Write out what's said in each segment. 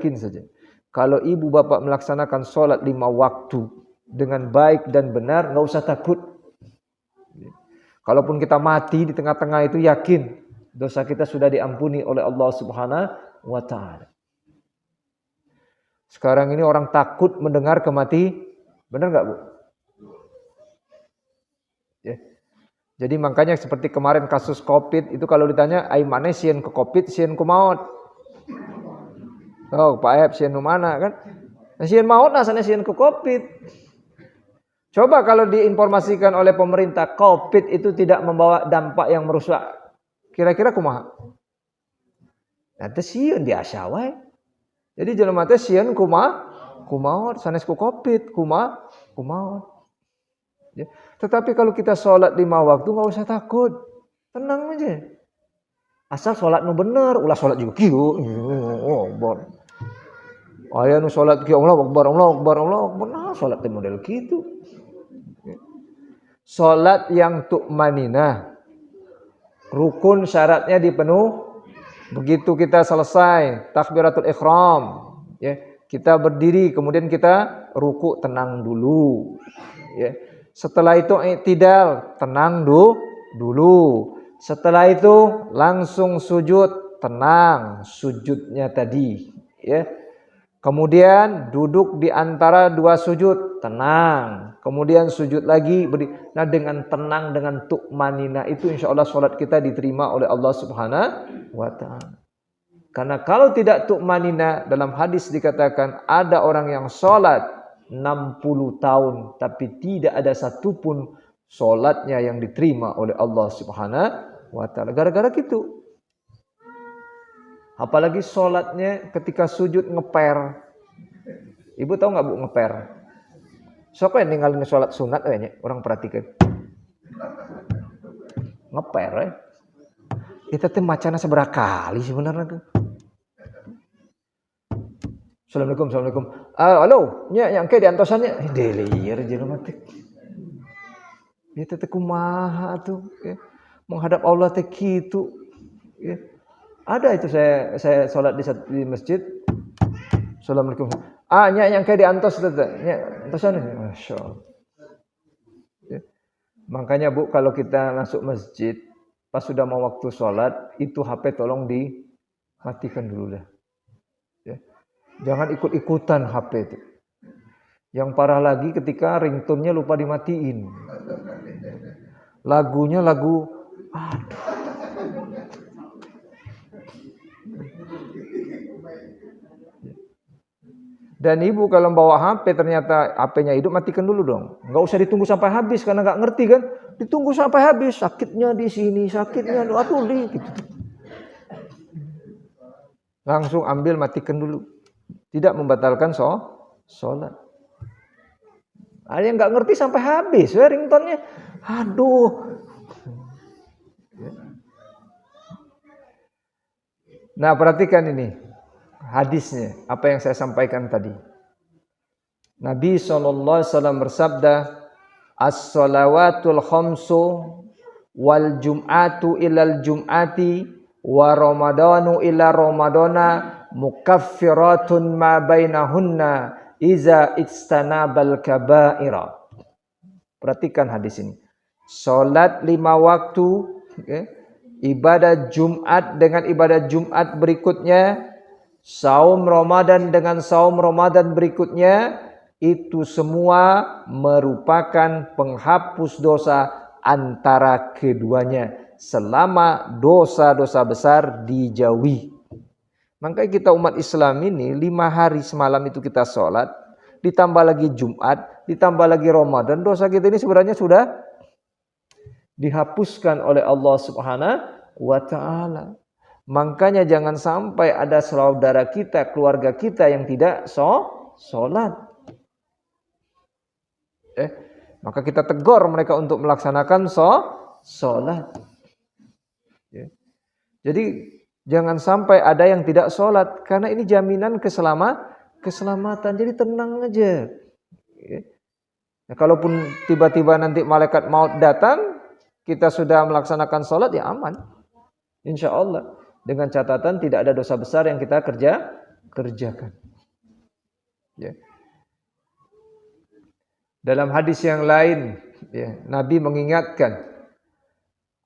yakin saja. Kalau ibu bapak melaksanakan sholat 5 waktu dengan baik dan benar, nggak usah takut. Kalaupun kita mati di tengah-tengah itu, yakin dosa kita sudah diampuni oleh Allah Subhanahu wa Ta'ala. Sekarang ini orang takut mendengar kematian, benar nggak Bu? Ya. Jadi makanya seperti kemarin kasus COVID itu, kalau ditanya, ai mana sieun ke COVID, sieun ku maut. Oh, Pak Ep sieun mana kan? Sieun maut nah sana sieun ke COVID. Coba kalau diinformasikan oleh pemerintah COVID itu tidak membawa dampak yang merusak, kira-kira kumaha? Nanti sieun biasa wae. Jadi jelema teh sieun kumaot sanes ku COVID kumaot. Ya. Tetapi kalau kita sholat 5 waktu nggak usah takut, tenang aja. Asal sholat nu bener, ulah sholat juga kieu. Oh, akbar. Aya nu sholat kieu Allah akbar. Nah, sholat teh model kitu. Sholat yang tu'maninah, rukun syaratnya dipenuh. Begitu kita selesai takbiratul ihram, ya, kita berdiri, kemudian kita ruku, tenang dulu, ya. Setelah itu i'tidal, tenang dulu. Setelah itu langsung sujud, tenang sujudnya tadi, ya. Kemudian duduk di antara 2 sujud, tenang. Kemudian sujud lagi. Nah, dengan tenang, dengan tu'manina itu insya Allah sholat kita diterima oleh Allah Subhanahu wa Ta'ala. Karena kalau tidak tu'manina, dalam hadis dikatakan ada orang yang sholat 60 tahun tapi tidak ada satupun sholatnya yang diterima oleh Allah Subhanahu wa Ta'ala. Gara-gara gitu. Apalagi sholatnya ketika sujud ngeper. Ibu tahu nggak Bu ngeper? Siapa yang ninggalin sholat sunat kayaknya? Orang perhatikan. Ngeper ya. Kita tuh macana seberapa kali sebenarnya tuh. Assalamualaikum. Halo, yang kayak diantosannya. Delir jadi mati. Kita tuh kumaha tuh. Ya. Menghadap Allah teh gitu. Ya. Ada itu saya sholat di masjid. Assalamualaikum. Yang kayak diantos tete. Antosan ini. Masya Allah. Ya. Makanya Bu, kalau kita masuk masjid, pas sudah mau waktu sholat, itu HP tolong dimatikan dulu dah. Ya. Jangan ikut-ikutan HP itu. Yang parah lagi ketika ringtone-nya lupa dimatiin. Lagunya lagu, aduh. Dan ibu kalau bawa HP ternyata HP-nya hidup, matikan dulu dong. Nggak usah ditunggu sampai habis karena nggak ngerti kan. Ditunggu sampai habis, sakitnya di sini, sakitnya aduh gitu. Langsung ambil, matikan dulu. Tidak membatalkan sholat. Ada yang nggak ngerti sampai habis, ya ringtone-nya. Aduh. Nah, perhatikan ini. Hadisnya, apa yang saya sampaikan tadi. Nabi SAW bersabda, as-salawatul khamsu wal jum'atu ilal jum'ati wa ramadanu ila ramadana mukaffiratun ma bainahunna iza istanabal kaba'ira. Perhatikan hadis ini. Salat 5 waktu, okay. Ibadah Jumat dengan ibadah Jumat berikutnya, saum Ramadan dengan saum Ramadan berikutnya, itu semua merupakan penghapus dosa antara keduanya selama dosa-dosa besar dijauhi. Makanya kita umat Islam ini 5 hari semalam itu kita sholat, ditambah lagi Jumat, ditambah lagi Ramadan, dosa kita ini sebenarnya sudah dihapuskan oleh Allah Subhanahu wa Ta'ala. Makanya jangan sampai ada saudara kita, keluarga kita yang tidak sholat. Maka kita tegur mereka untuk melaksanakan sholat. Ya. Jadi jangan sampai ada yang tidak sholat, karena ini jaminan keselamatan. Jadi tenang aja. Ya. Nah, kalaupun tiba-tiba nanti malaikat maut datang, kita sudah melaksanakan sholat, ya aman. Insya Allah. Dengan catatan tidak ada dosa besar yang kita kerjakan. Ya. Dalam hadis yang lain, ya, Nabi mengingatkan,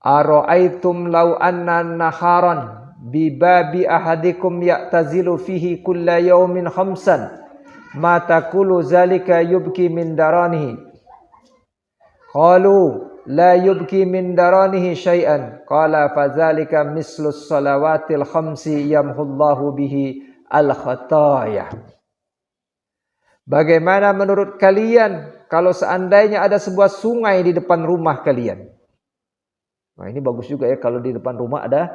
ara'aitum law anna naharan bi babi ahadikum ya'tazilu fihi kulla yawmin khamsan ma taqulu zalika yubki min daranihi. Qalu la yubki min daranihi syai'an. Qala fadzalika mislus salawatil khamsi yamhullahu bihi al-khataya. Bagaimana menurut kalian kalau seandainya ada sebuah sungai di depan rumah kalian? Nah, ini bagus juga ya kalau di depan rumah ada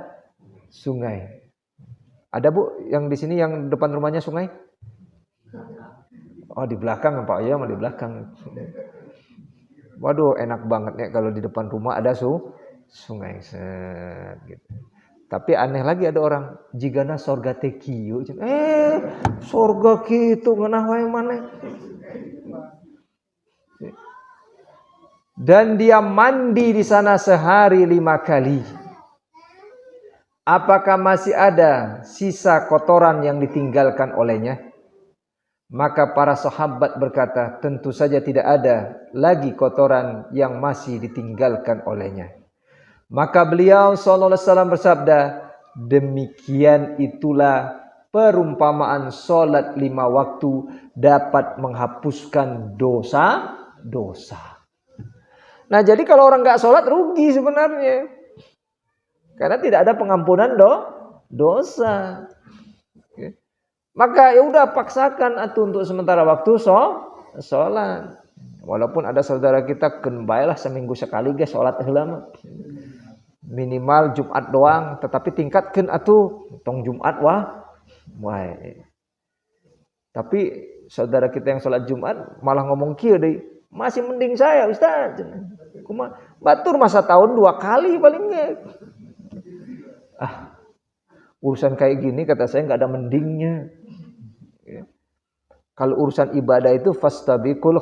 sungai. Ada Bu yang di sini yang depan rumahnya sungai? Oh, di belakang Pak ya, di belakang. Waduh, enak banget ya kalau di depan rumah ada sungai. Set, gitu. Tapi aneh lagi ada orang jigana sorga tekiyo. Sorga gitu ngeunah wae maneh. Dan dia mandi di sana sehari 5 kali. Apakah masih ada sisa kotoran yang ditinggalkan olehnya? Maka para sahabat berkata, tentu saja tidak ada lagi kotoran yang masih ditinggalkan olehnya. Maka beliau sallallahu alaihi wasallam bersabda, demikian itulah perumpamaan salat 5 waktu dapat menghapuskan dosa-dosa. Nah, jadi kalau orang enggak salat rugi sebenarnya. Karena tidak ada pengampunan dosa. Oke. Maka ya udah paksakan untuk sementara waktu salat. Walaupun ada saudara kita kenbailah seminggu sekali guys salat heula. Minimal Jumat doang, tetapi tingkatkan tong Jumat wah. Tapi saudara kita yang salat Jumat malah ngomong kieu deui, masih mending saya Ustaz. Kumaha? Batur masa tahun 2 kali paling ge. Urusan kayak gini kata saya enggak ada mendingnya. Ya. Kalau urusan ibadah itu fastabiqul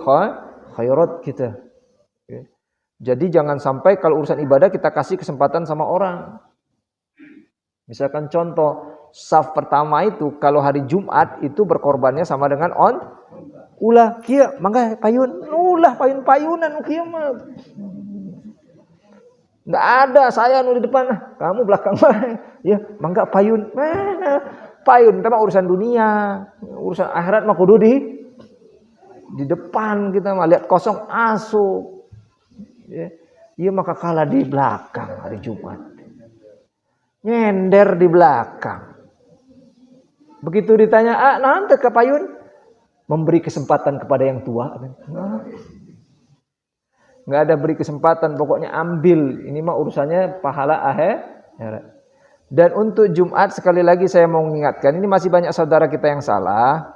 khairat kita. Ya. Jadi jangan sampai kalau urusan ibadah kita kasih kesempatan sama orang. Misalkan contoh, saf pertama itu kalau hari Jumat itu berkorbannya sama dengan ulah kieu mangga payun, ulah payun-payunan kieu mah. Enggak ada saya nu di depan, kamu belakang mah. Ya, mangga payun. Payun itu mah urusan dunia, urusan akhirat mah kudu di depan kita mah lihat kosong asup. Ya, iya maka kalah di belakang hari Jumat. Nyender di belakang. Begitu ditanya, nanti ke payun memberi kesempatan kepada yang tua. Nggak ada beri kesempatan, pokoknya ambil. Ini mah urusannya pahala akhirat. Dan untuk Jumat sekali lagi saya mau mengingatkan, ini masih banyak saudara kita yang salah.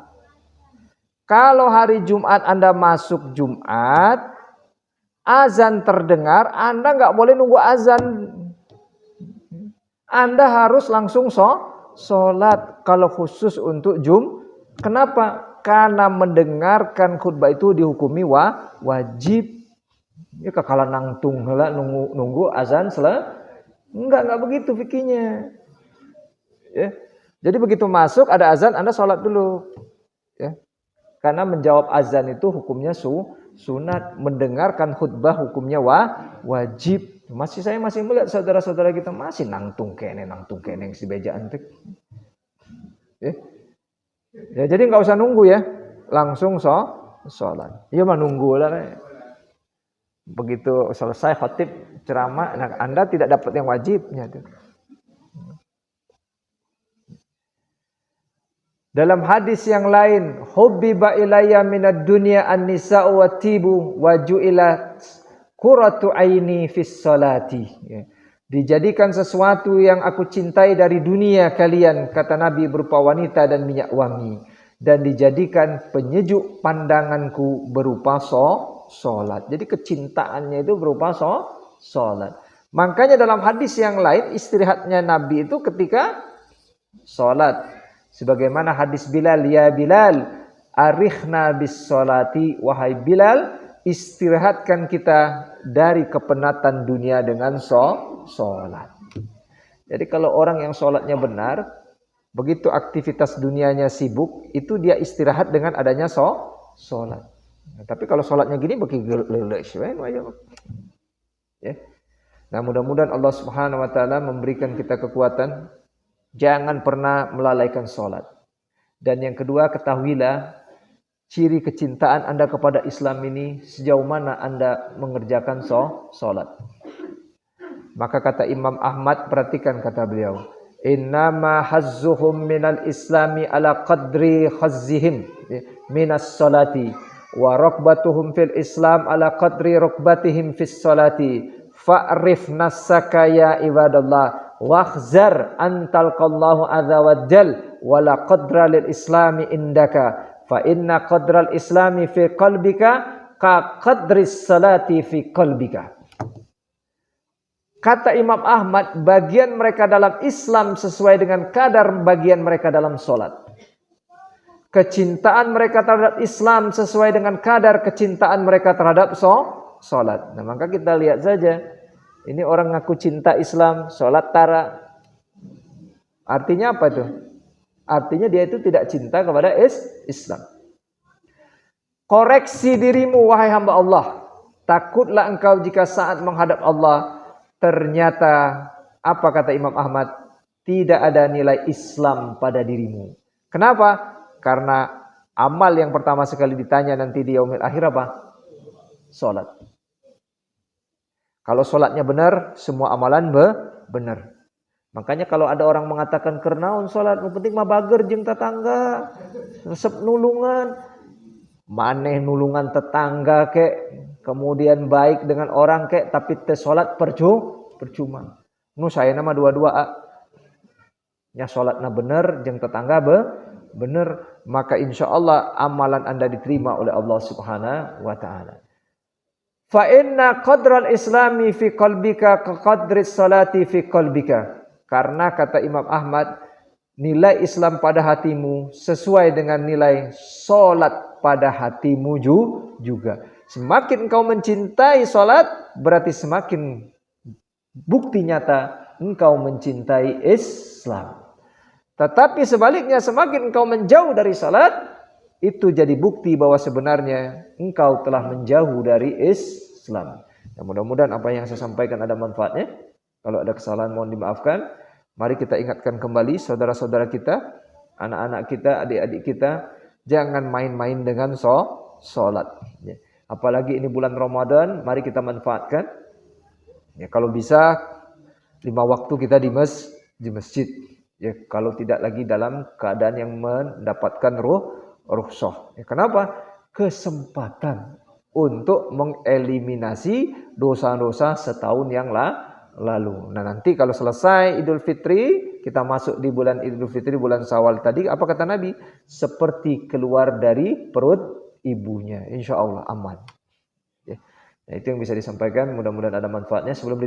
Kalau hari Jumat Anda masuk Jumat, azan terdengar, Anda nggak boleh nunggu azan. Anda harus langsung sholat kalau khusus untuk Kenapa? Karena mendengarkan khutbah itu dihukumi wajib. Ya kakala nangtung heula nunggu azan enggak begitu fikihnya. Ya. Jadi begitu masuk ada azan Anda sholat dulu. Ya. Karena menjawab azan itu hukumnya sunat, mendengarkan khutbah hukumnya wajib. Saya masih melihat saudara-saudara kita masih nangtung kene si bejaan teh. Ya jadi enggak usah nunggu ya. Langsung sholat. Iya mah nunggu lah. Begitu selesai khatib ceramah, nah Anda tidak dapat yang wajibnya tuh. Dalam hadis yang lain, hubbiba ilayya minad dunya an-nisa'u wa tibu wa ju'ilat qurratu aini fis salati. Ya. Dijadikan sesuatu yang aku cintai dari dunia kalian, kata Nabi, berupa wanita dan minyak wangi, dan dijadikan penyejuk pandanganku berupa sholat. Jadi kecintaannya itu berupa sholat. Makanya dalam hadis yang lain istirahatnya Nabi itu ketika sholat. Sebagaimana hadis Bilal, ya Bilal, arikhna bis sholati, wahai Bilal, istirahatkan kita dari kepenatan dunia dengan sholat. Jadi kalau orang yang sholatnya benar, Begitu aktivitas dunianya sibuk, itu dia istirahat dengan adanya sholat. Nah, tapi kalau sholatnya gini bagi ya. Nah, mudah-mudahan Allah Subhanahu wa taala memberikan kita kekuatan, jangan pernah melalaikan sholat. Dan yang kedua, ketahuilah ciri kecintaan Anda kepada Islam ini sejauh mana Anda mengerjakan sholat. Maka kata Imam Ahmad, perhatikan kata beliau, innama hazzuhum minal islami ala qadri khazzihim minas salati wa raqbatuhum fil islam ala qadri raqbatihim fis salati fa'rif nassaka ya ibadallah wakhzar antalqallahu azza wa jal wala qadra lil islami indaka fa inna qadral islami fi qalbika ka qadris salati fi qalbika. Kata Imam Ahmad, bagian mereka dalam Islam sesuai dengan kadar bagian mereka dalam sholat. Kecintaan mereka terhadap Islam sesuai dengan kadar kecintaan mereka terhadap sholat. Nah, maka kita lihat saja, ini orang ngaku cinta Islam, sholat tara. Artinya apa itu? Artinya dia itu tidak cinta kepada Islam. Koreksi dirimu wahai hamba Allah. Takutlah engkau jika saat menghadap Allah ternyata, apa kata Imam Ahmad, tidak ada nilai Islam pada dirimu. Kenapa? Karena amal yang pertama sekali ditanya nanti di yaumil akhir apa? Sholat. Kalau sholatnya benar, semua amalan benar. Makanya kalau ada orang mengatakan kernaun sholat, yang penting mah bager jeung tetangga, resep nulungan, maneh nulungan tetangga kek, kemudian baik dengan orang kek, tapi teh sholat percuma. Nu saya nama dua-dua nya sholatna bener, jeung tetangga bener, maka insya Allah amalan Anda diterima oleh Allah Subhanahu wa taala. Fa inna qadral islami fi qalbika ka qadris salati fi qalbika. Karena kata Imam Ahmad, nilai Islam pada hatimu sesuai dengan nilai sholat pada hatimu juga. Semakin engkau mencintai sholat, berarti semakin bukti nyata engkau mencintai Islam. Tetapi sebaliknya, semakin engkau menjauh dari sholat, itu jadi bukti bahwa sebenarnya engkau telah menjauh dari Islam. Ya, mudah-mudahan apa yang saya sampaikan ada manfaatnya. Kalau ada kesalahan mohon dimaafkan. Mari kita ingatkan kembali saudara-saudara kita, anak-anak kita, adik-adik kita, jangan main-main dengan sholat. Ya. Apalagi ini bulan Ramadan, mari kita manfaatkan. Ya, kalau bisa 5 waktu kita di masjid. Ya, kalau tidak lagi dalam keadaan yang mendapatkan rukhsah. Ya, kenapa? Kesempatan untuk mengeliminasi dosa-dosa setahun yang lalu. Nah, nanti kalau selesai Idul Fitri, kita masuk di bulan Idul Fitri, bulan Syawal tadi, apa kata Nabi? Seperti keluar dari perut ibunya. Insya Allah aman. Ya. Nah, itu yang bisa disampaikan. Mudah-mudahan ada manfaatnya. Sebelum